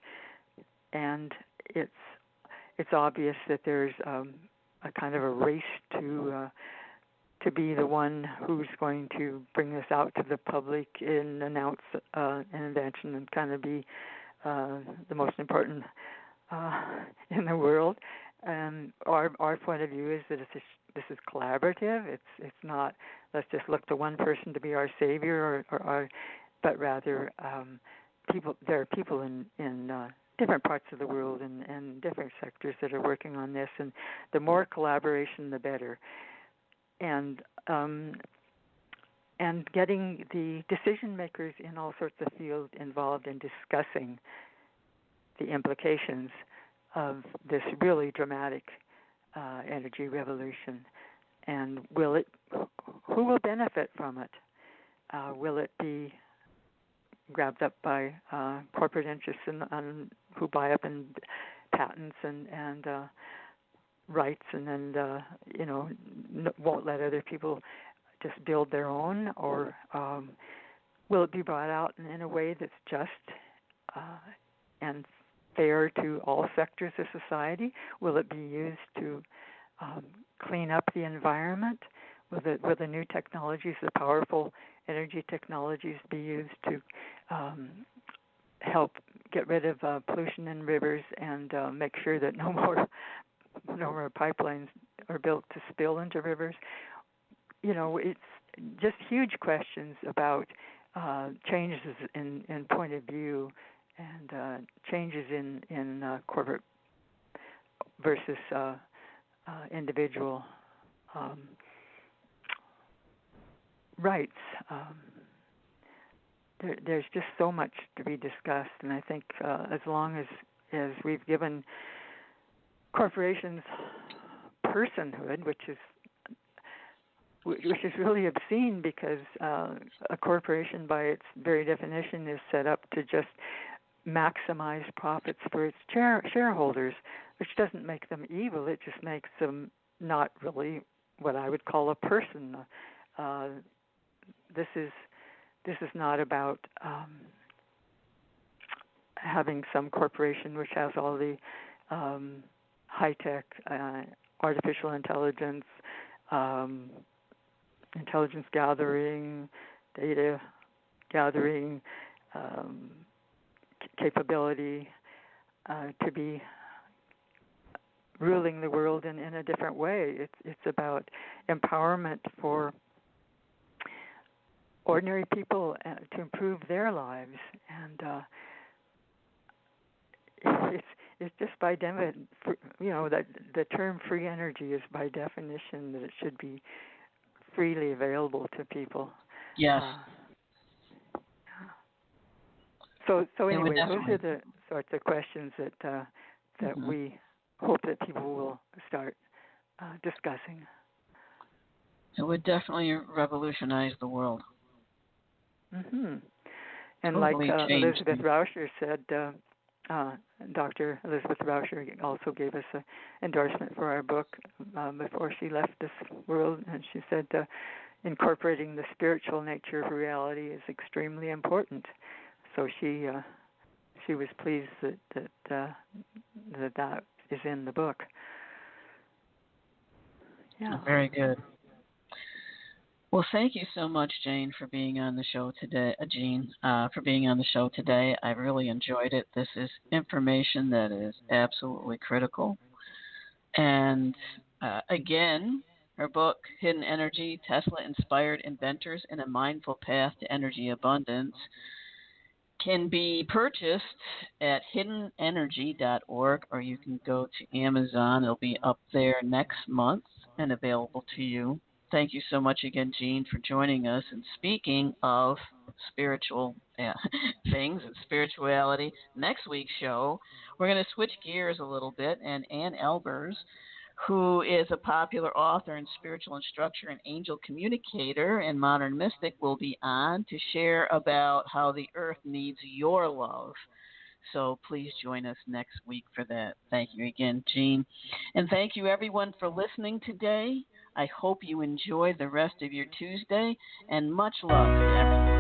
and it's obvious that there's a kind of a race to be the one who's going to bring this out to the public and announce an invention and kind of be the most important in the world. And our point of view is that this is collaborative. It's not, let's just look to one person to be our savior, but rather there are people in different parts of the world and different sectors that are working on this, and the more collaboration, the better. And getting the decision makers in all sorts of fields involved in discussing the implications of this really dramatic energy revolution, and who will benefit from it? Will it be grabbed up by corporate interests who buy up in patents and rights, and then won't let other people just build their own, or will it be brought out in a way that's just and fair to all sectors of society? Will it be used to clean up the environment? Will the new technologies, the powerful energy technologies, be used to help get rid of pollution in rivers and make sure that no more pipelines are built to spill into rivers? It's just huge questions about changes in point of view and changes in corporate versus individual rights. There's just so much to be discussed, and I think as long as we've given corporations personhood, which is really obscene, because a corporation, by its very definition, is set up to just maximize profits for its shareholders, which doesn't make them evil. It just makes them not really what I would call a person. This is not about having some corporation which has all the high-tech artificial intelligence, intelligence gathering, data gathering capability to be ruling the world in a different way. It's about empowerment for ordinary people to improve their lives, and it's just by that the term free energy is by definition that it should be freely available to people. Yes. So anyway, those are the sorts of questions that we hope that people will start discussing. It would definitely revolutionize the world. Mm-hmm. And totally like Elizabeth Rauscher said, Dr. Elizabeth Rauscher also gave us an endorsement for our book before she left this world, and she said incorporating the spiritual nature of reality is extremely important. So she was pleased that is in the book. Yeah. Very good. Well, thank you so much, Jeane, for being on the show today. For being on the show today. I really enjoyed it. This is information that is absolutely critical. And again, her book, Hidden Energy, Tesla-Inspired Inventors in a Mindful Path to Energy Abundance, can be purchased at hiddenenergy.org, or you can go to Amazon. It'll be up there next month and available to you. Thank you so much again, Jeane, for joining us. And speaking of spiritual things and spirituality, next week's show, we're going to switch gears a little bit, and Ann Elbers, who is a popular author and spiritual instructor and angel communicator and modern mystic, will be on to share about how the earth needs your love. So please join us next week for that. Thank you again, Jeane. And thank you, everyone, for listening today. I hope you enjoy the rest of your Tuesday, and much love to everyone.